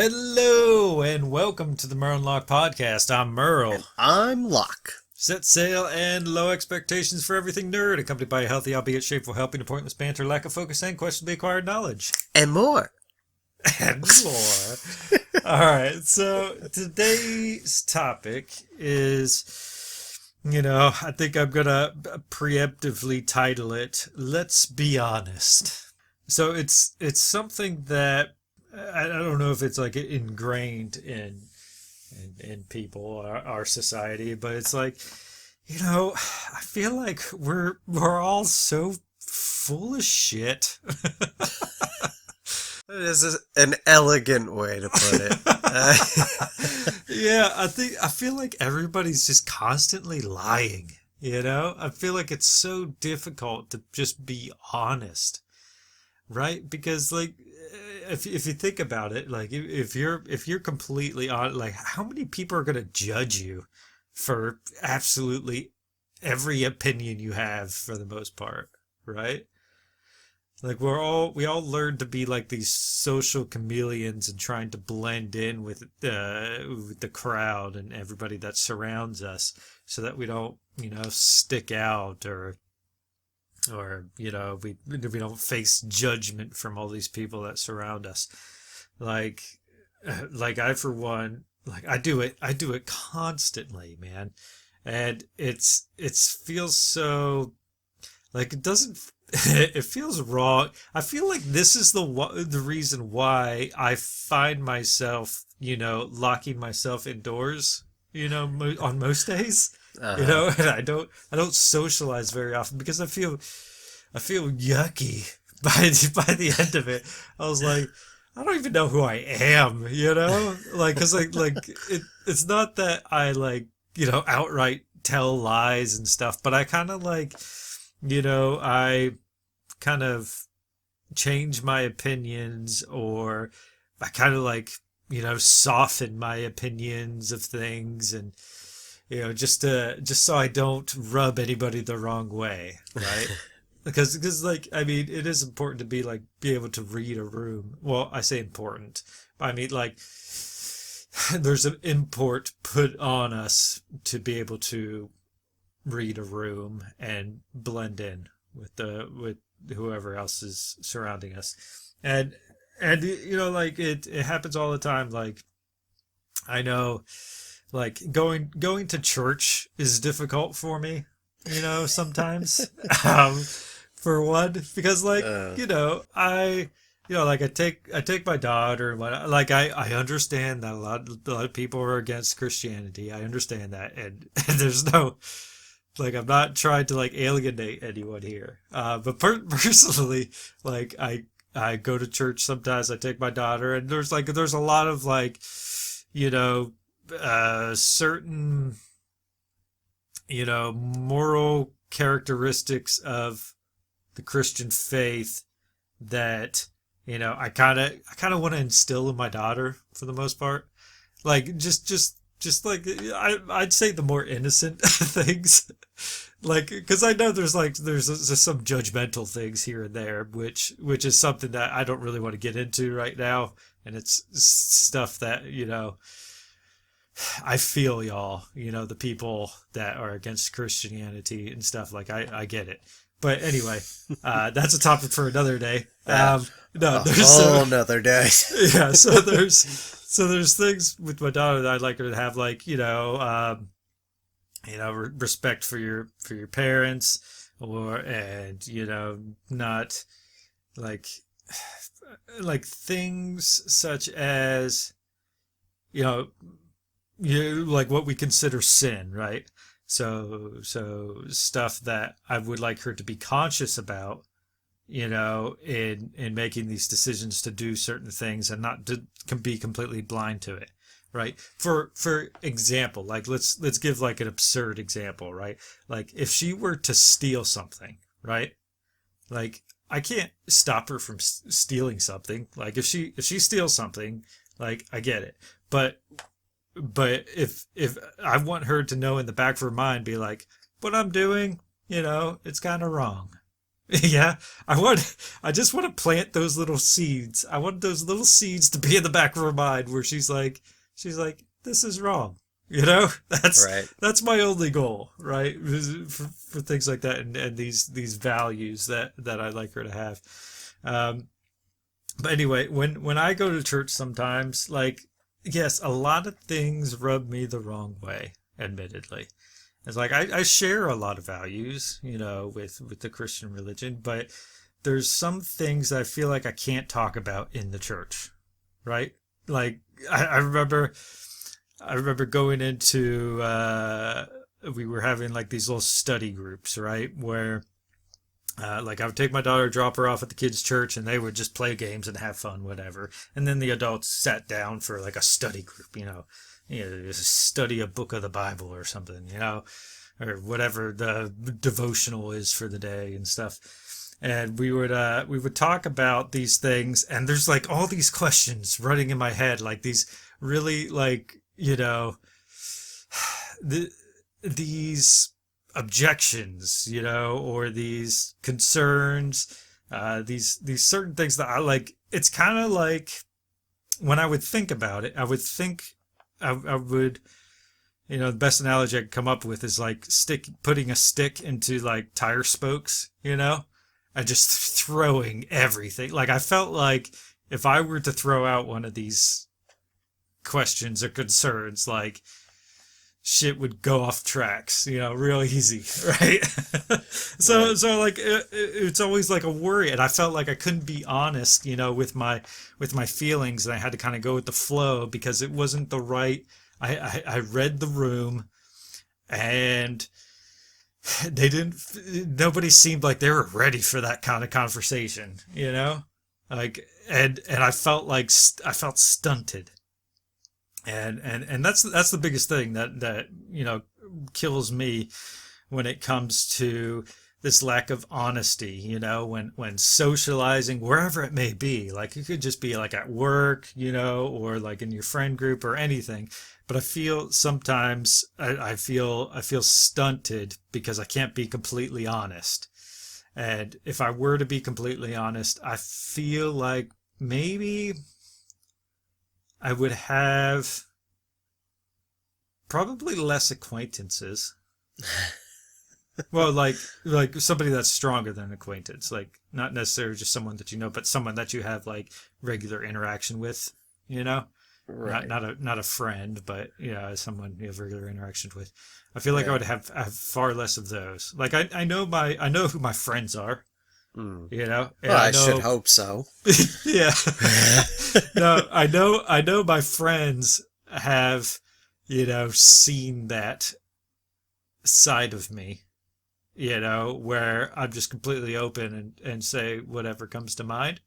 Hello and welcome to the Merle and Locke podcast. I'm Merle. And I'm Locke. Set sail and low expectations for everything nerd, accompanied by a healthy, albeit shameful, helping to pointless banter, lack of focus, and questionably acquired knowledge. And more. And more. All right, so today's topic is, I think I'm going to preemptively title it, Let's Be Honest. So it's something that I don't know if it's like ingrained in people, our society, but it's like, I feel like we're all so full of shit. This is an elegant way to put it. Yeah, I feel like everybody's just constantly lying, I feel like it's so difficult to just be honest, right? Because like if you think about it, like if you're completely on, like how many people are going to judge you for absolutely every opinion you have for the most part, right? Like we all learn to be like these social chameleons and trying to blend in with the crowd and everybody that surrounds us so that we don't, stick out or we don't face judgment from all these people that surround us. Like I, for one, like I do it constantly, man. And it feels so, like, it doesn't, it feels wrong. I feel like this is the reason why I find myself, locking myself indoors, on most days. And I don't socialize very often because I feel yucky by the end of it. I was like, I don't even know who I am, like, cause it's not that I like, outright tell lies and stuff, but I kind of like, I kind of change my opinions, or I kind of like, soften my opinions of things, and just so I don't rub anybody the wrong way, right? because like, I mean, it is important to be able to read a room. Well, I say important, but I mean, like, there's an import put on us to be able to read a room and blend in with whoever else is surrounding us. And like it happens all the time. Like, I know, like, going to church is difficult for me, sometimes. For one, because like, I like I take my daughter and what, like, I understand that a lot of people are against Christianity. I understand that, and there's no, like, I'm not trying to like alienate anyone here. But personally, like, I go to church sometimes. I take my daughter, and there's a lot of like, certain, moral characteristics of the Christian faith that, I kind of want to instill in my daughter for the most part. Like, just like, I'd say the more innocent things, like, because I know there's some judgmental things here and there, which is something that I don't really want to get into right now, and it's stuff that, I feel y'all, the people that are against Christianity and stuff, like, I get it. But anyway, that's a topic for another day. No, there's a whole another day. Yeah, there's things with my daughter that I'd like her to have, like, respect for your parents, and not like things such as, like what we consider sin, right? So stuff that I would like her to be conscious about, in making these decisions to do certain things, and not to can be completely blind to it, right? For example, like, let's give like an absurd example, right? Like, if she were to steal something, right? Like, I can't stop her from stealing something. Like, if she steals something, like, I get it, but if I want her to know in the back of her mind, be like, what I'm doing, it's kind of wrong, Yeah, I just want to plant those little seeds. I want those little seeds to be in the back of her mind where she's like, this is wrong. You know, Right. that's my only goal, right? For things like that and these values that I'd like her to have. Um, but anyway, when I go to church sometimes, like, yes, a lot of things rub me the wrong way, admittedly. It's like I share a lot of values, with the Christian religion, but there's some things I feel like I can't talk about in the church, right? Like I remember going into we were having like these little study groups, right? Where like I would take my daughter, drop her off at the kids' church, and they would just play games and have fun, whatever. And then the adults sat down for like a study group, just study a book of the Bible or something, or whatever the devotional is for the day and stuff. And we would talk about these things, and there's like all these questions running in my head, like these really like the these objections, or these concerns, these certain things that I like. It's kind of like when I would think about it, I would think I would, the best analogy I could come up with is like putting a stick into like tire spokes, and just throwing everything. Like I felt like if I were to throw out one of these questions or concerns, like shit would go off tracks, real easy, right? so Right. so like it's always like a worry, and I felt like I couldn't be honest, with my feelings, and I had to kind of go with the flow because it wasn't the right. I read the room, and they didn't. Nobody seemed like they were ready for that kind of conversation, like and I felt like I felt stunted, and that's the biggest thing that kills me when it comes to this lack of honesty, when socializing wherever it may be. Like it could just be like at work, or like in your friend group or anything. But I feel sometimes I feel stunted because I can't be completely honest. And if I were to be completely honest, I feel like maybe I would have probably less acquaintances. Well, like somebody that's stronger than an acquaintance, like not necessarily just someone that you know, but someone that you have like regular interaction with, you know, not Right. not a friend, but someone you have regular interaction with. I feel like I Yeah. would have far less of those. Like I know who my friends are, Mm. and Well, I I should know. hope so. Yeah. No, I know my friends have, seen that side of me, where I'm just completely open and say whatever comes to mind.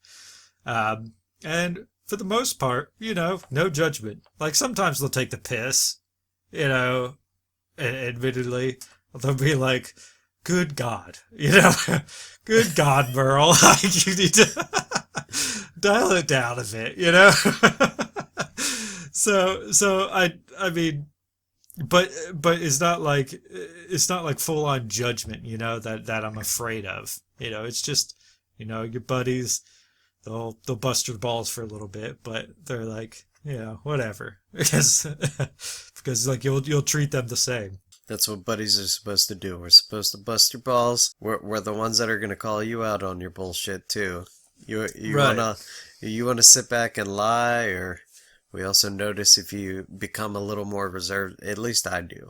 And for the most part, no judgment. Like sometimes they'll take the piss, you know, admittedly. They'll be like, good God, good God, Merle, like you need to dial it down a bit. So I mean, but it's not like full on judgment, that I'm afraid of. It's just, your buddies, they'll bust your balls for a little bit, but they're like, whatever, because like you'll treat them the same. That's what buddies are supposed to do. We're supposed to bust your balls. We're the ones that are gonna call you out on your bullshit too. You Right. wanna sit back and lie, or we also notice if you become a little more reserved. At least I do.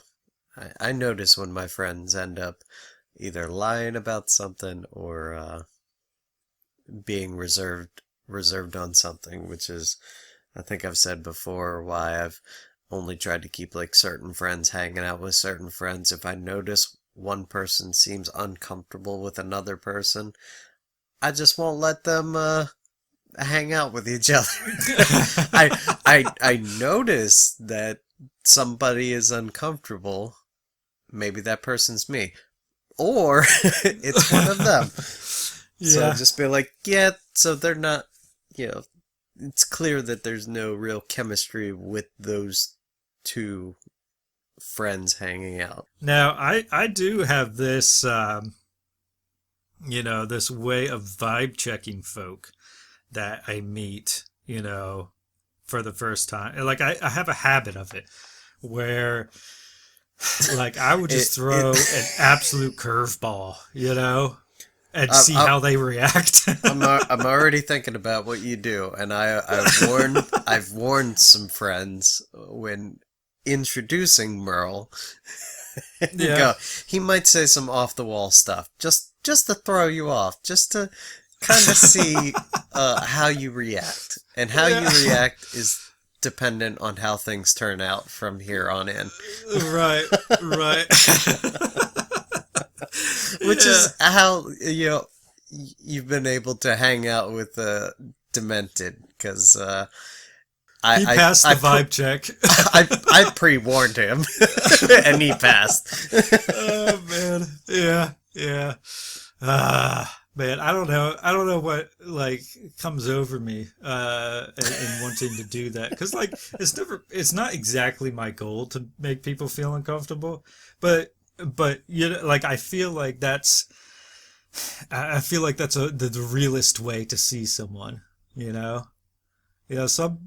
I notice when my friends end up either lying about something or being reserved on something, which is, I think I've said before, why I've only tried to keep like certain friends hanging out with certain friends. If I notice one person seems uncomfortable with another person, I just won't let them hang out with each other. I notice that somebody is uncomfortable. Maybe that person's me, or it's one of them. So I'll Yeah. just be like, yeah, so they're not, you know, it's clear that there's no real chemistry with those two friends hanging out. Now I do have this this way of vibe checking folk that I meet, for the first time. Like I have a habit of it where like I would just throw an absolute curveball, and see how they react. I'm already thinking about what you do, and I've warned some friends when introducing Merle. Yeah. He might say some off the wall stuff, just to throw you off, just to kind of see how you react, and how you react is dependent on how things turn out from here on in. Right. Which is how you've been able to hang out with Demented, because he passed the vibe check. I pre-warned him, and he passed. Oh man, yeah. Man, I don't know what like comes over me in wanting to do that, because like it's not exactly my goal to make people feel uncomfortable, but like I feel like that's the realest way to see someone, some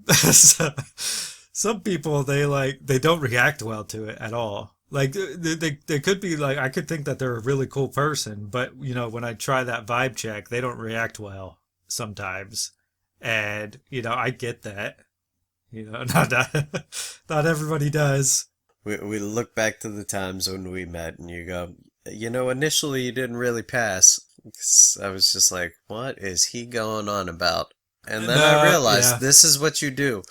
some people they don't react well to it at all. Like they could be like, I could think that they're a really cool person, but when I try that vibe check, they don't react well sometimes, and I get that. Not everybody does. We look back to the times when we met, and you go, initially you didn't really pass. I was just like, what is he going on about? And then I realized this is what you do.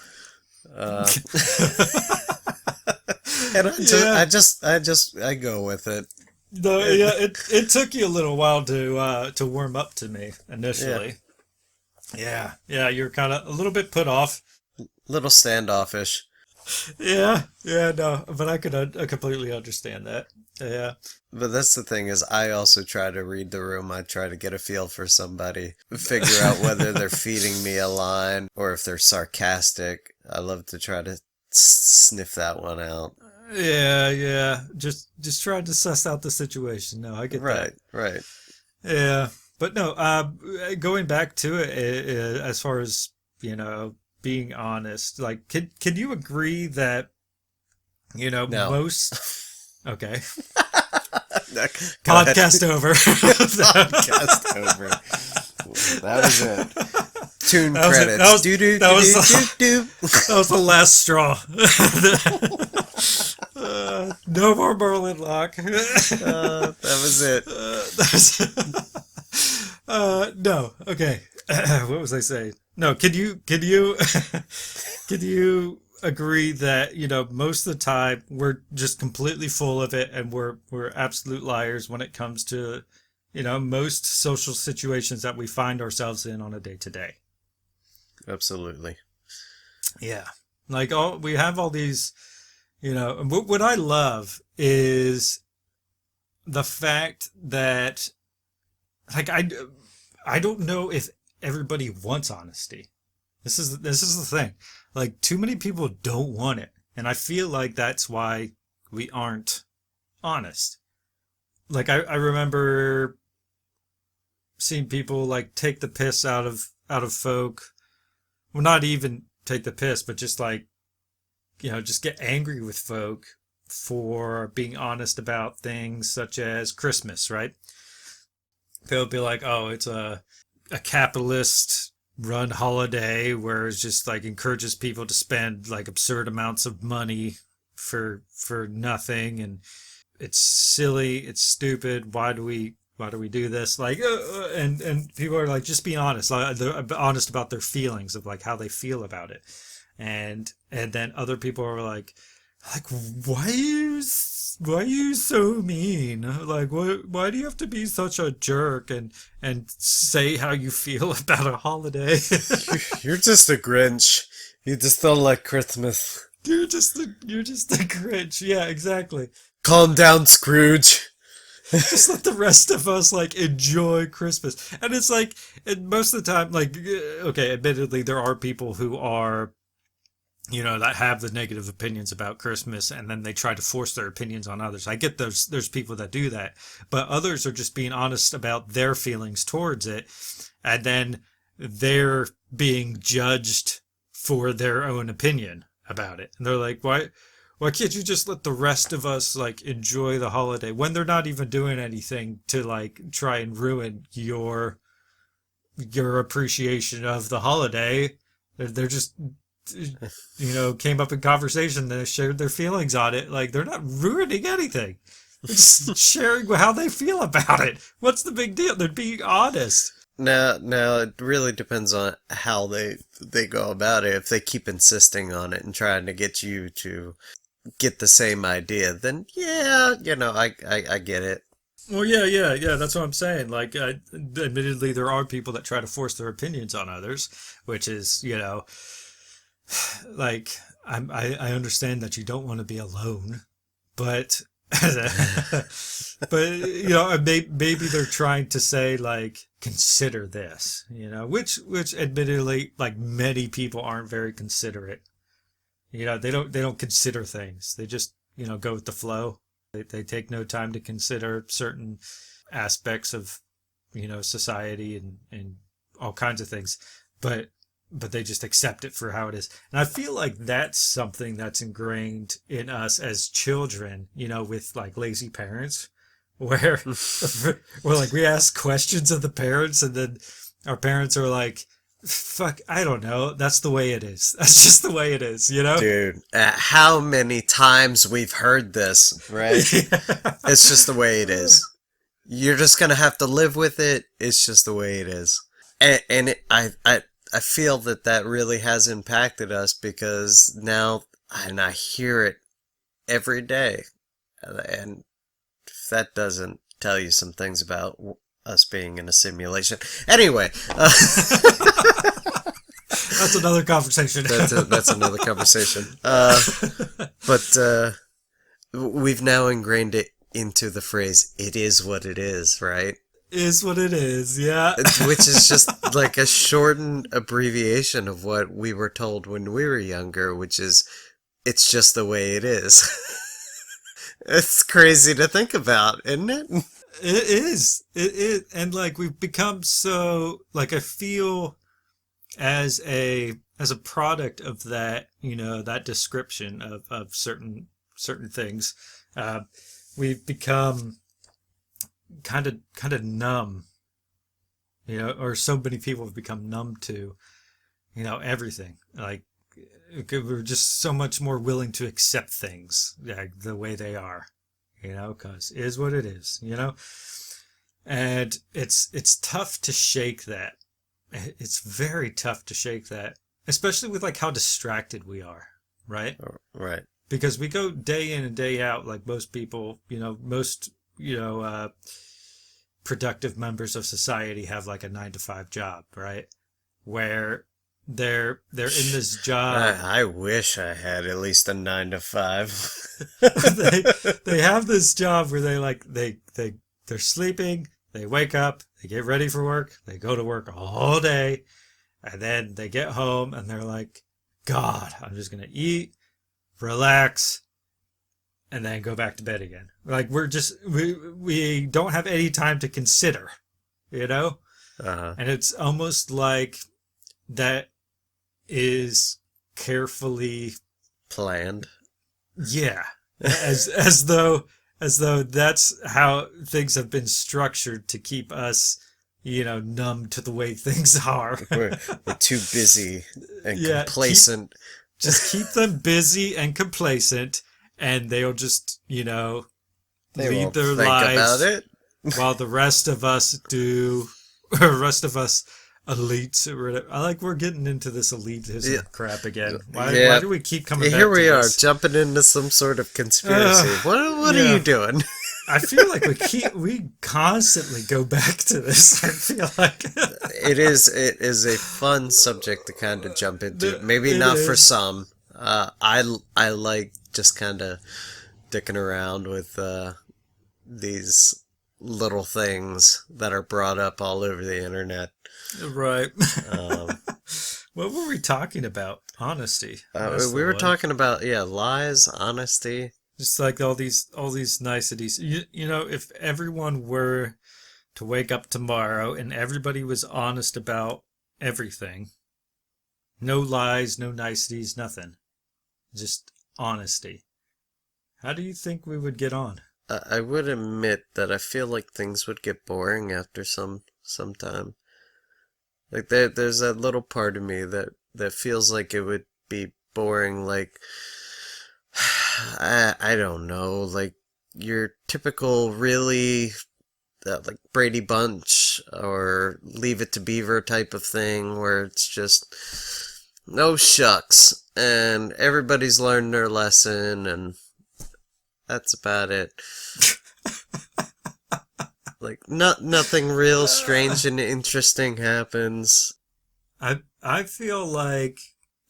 And I go with it. No, yeah, it took you a little while to warm up to me initially. Yeah, you're kind of a little bit put off. Little standoffish. Yeah, no, but I completely understand that. Yeah. But that's the thing, is I also try to read the room. I try to get a feel for somebody, figure out whether they're feeding me a line or if they're sarcastic. I love to try to sniff that one out. Yeah. Just trying to suss out the situation. No, I get that. Right. Yeah, but no. Going back to it, as far as being honest, like, can you agree that No. most? Okay. Podcast over. Podcast over. That was it. Tune credits. That was the last straw. No more Merlin Lock. That was it. No. Okay. What was I saying? No. Can you agree that most of the time we're just completely full of it, and we're absolute liars when it comes to most social situations that we find ourselves in on a day-to-day? Absolutely. Yeah. Like we have all these, what I love is the fact that, like, I don't know if everybody wants honesty. This is the thing. Like, too many people don't want it, and I feel like that's why we aren't honest. Like, I remember seeing people like take the piss out of folk. Well, not even take the piss, but just like, just get angry with folk for being honest about things such as Christmas, right? They'll be like, oh, it's a capitalist run holiday where it's just like encourages people to spend like absurd amounts of money for nothing, and it's silly, it's stupid. Why do we do this? Like, and people are like, just be honest. Like, they're honest about their feelings of like how they feel about it, and then other people are like, why are you so mean? Like, why do you have to be such a jerk and say how you feel about a holiday? You're just a Grinch. You just don't like Christmas. You're just the Grinch. Yeah, exactly. Calm down, Scrooge. Just let the rest of us like enjoy Christmas. And it's like, and most of the time, like, okay, admittedly, there are people who are that have the negative opinions about Christmas, and then they try to force their opinions on others. I get there's people that do that, but others are just being honest about their feelings towards it, and then they're being judged for their own opinion about it. And they're like, why can't you just let the rest of us like enjoy the holiday when they're not even doing anything to like try and ruin your appreciation of the holiday? They're just came up in conversation, they shared their feelings on it. Like, they're not ruining anything. They're just sharing how they feel about it. What's the big deal? They're being honest. Now, it really depends on how they go about it. If they keep insisting on it and trying to get you to get the same idea, then yeah, I get it. Well, yeah. That's what I'm saying. Like, admittedly, there are people that try to force their opinions on others, which is, like, I understand that you don't want to be alone, but but maybe they're trying to say like, consider this, which admittedly, like, many people aren't very considerate. They don't consider things. They just go with the flow. They take no time to consider certain aspects of society and all kinds of things, but they just accept it for how it is. And I feel like that's something that's ingrained in us as children, with like lazy parents, where we're like, we ask questions of the parents, and then our parents are like, fuck, I don't know. That's the way it is. That's just the way it is, Dude, how many times we've heard this, right? Yeah. It's just the way it is. You're just gonna have to live with it. It's just the way it is. I feel that really has impacted us, because now, and I hear it every day, and if that doesn't tell you some things about us being in a simulation. Anyway, that's another conversation. That's another conversation. But we've now ingrained it into the phrase, "It is what it is," right? Is what it is, yeah. Which is just like a shortened abbreviation of what we were told when we were younger, which is, it's just the way it is. It's crazy to think about, isn't it? It is. It is. And like, we've become so, like, I feel as a product of that, that description of certain things, we've become kind of numb, or so many people have become numb to, everything. Like, we're just so much more willing to accept things like the way they are, because it is what it is, and it's tough to shake that. It's very tough to shake that, especially with like how distracted we are, right? Right. Because we go day in and day out, like most people, most productive members of society have like a 9-to-5 job, right? Where they're in this job. I wish I had at least a 9-to-5. they have this job where they're sleeping, they wake up, they get ready for work, they go to work all day, and then they get home and they're like, God, I'm just gonna eat, relax, and then go back to bed again. Like, we don't have any time to consider, Uh-huh. And it's almost like that is carefully planned. Yeah. As though that's how things have been structured to keep us, numb to the way things are. we're too busy and complacent. Just keep them busy and complacent, and they'll just, They lead won't their think lives about it. while the rest of us do, or the rest of us elites or whatever. I like, we're getting into this elitism crap again. Why do we keep coming back Here we to are, this? jumping into some sort of conspiracy. What are you doing? I feel like we constantly go back to this. I feel like it is a fun subject to kind of jump into. Maybe it not is. for some. I like just kind of dicking around with these little things that are brought up all over the internet. Right. Um, What were we talking about? Honesty. That's We the were one. talking about, yeah, lies, honesty. Just like all these niceties. You know, if everyone were to wake up tomorrow and everybody was honest about everything, no lies, no niceties, nothing. Just honesty. How do you think we would get on? I would admit that I feel like things would get boring after some time. Like there's that little part of me that feels like it would be boring. Like I don't know, like your typical really like Brady Bunch or Leave It to Beaver type of thing, where it's just no shucks, and everybody's learned their lesson, and that's about it. Like nothing real strange and interesting happens. I feel like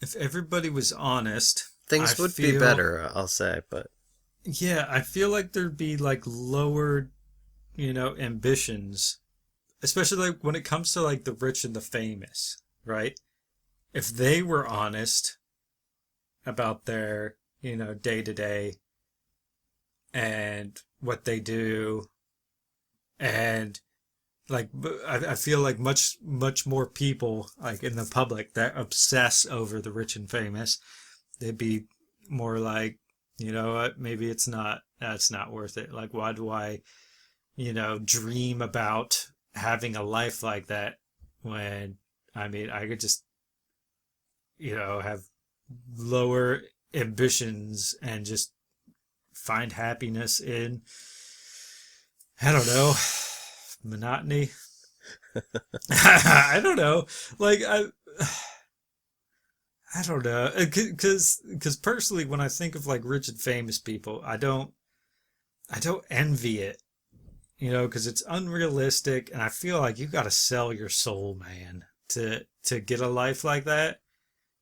if everybody was honest, Things I would be feel better, I'll say, but yeah, I feel like there'd be like lowered, ambitions, especially like when it comes to like the rich and the famous, right? If they were honest about their, day to day and what they do, and like I feel like much more people like in the public that obsess over the rich and famous, they'd be more like, you know what, maybe that's not worth it. Like, why do I, dream about having a life like that when, I mean, I could just, have lower ambitions and just find happiness in, I don't know, monotony. I don't know. Like, I don't know. Because personally, when I think of like rich and famous people, I don't envy it, because it's unrealistic, and I feel like you got to sell your soul, man, to get a life like that.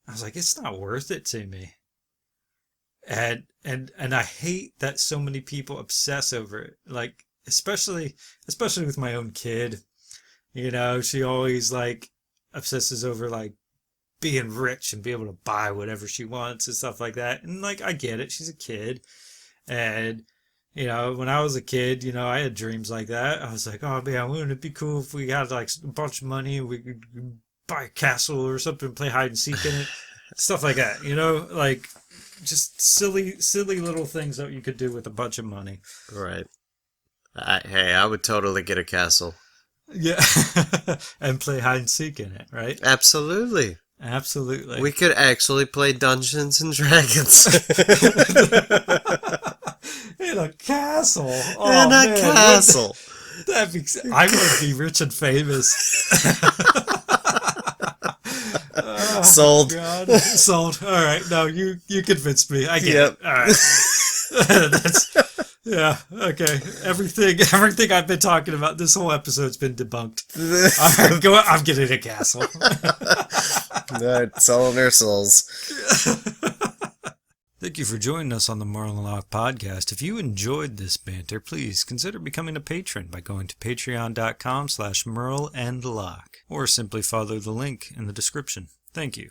I was like, it's not worth it to me. And I hate that so many people obsess over it. Like, especially with my own kid, she always like obsesses over like being rich and be able to buy whatever she wants and stuff like that. And like, I get it. She's a kid. And, when I was a kid, I had dreams like that. I was like, oh man, wouldn't it be cool if we had like a bunch of money and we could buy a castle or something and play hide and seek in it? Stuff like that, like just silly little things that you could do with a bunch of money. right. Hey, I would totally get a castle. Yeah. And play hide and seek in it, right? Absolutely. Absolutely. We could actually play Dungeons and Dragons. In a castle. Oh, In a man, castle. I would be rich and famous. Oh, Sold. God. Sold. All right. No, you convinced me. I get Yep. it. All right. Yeah. Okay. Everything I've been talking about this whole episode's been debunked. All right. Go. I'm getting a castle. Selling their souls. Thank you for joining us on the Merle and Locke podcast. If you enjoyed this banter, please consider becoming a patron by going to patreon.com/Merle and Locke, or simply follow the link in the description. Thank you.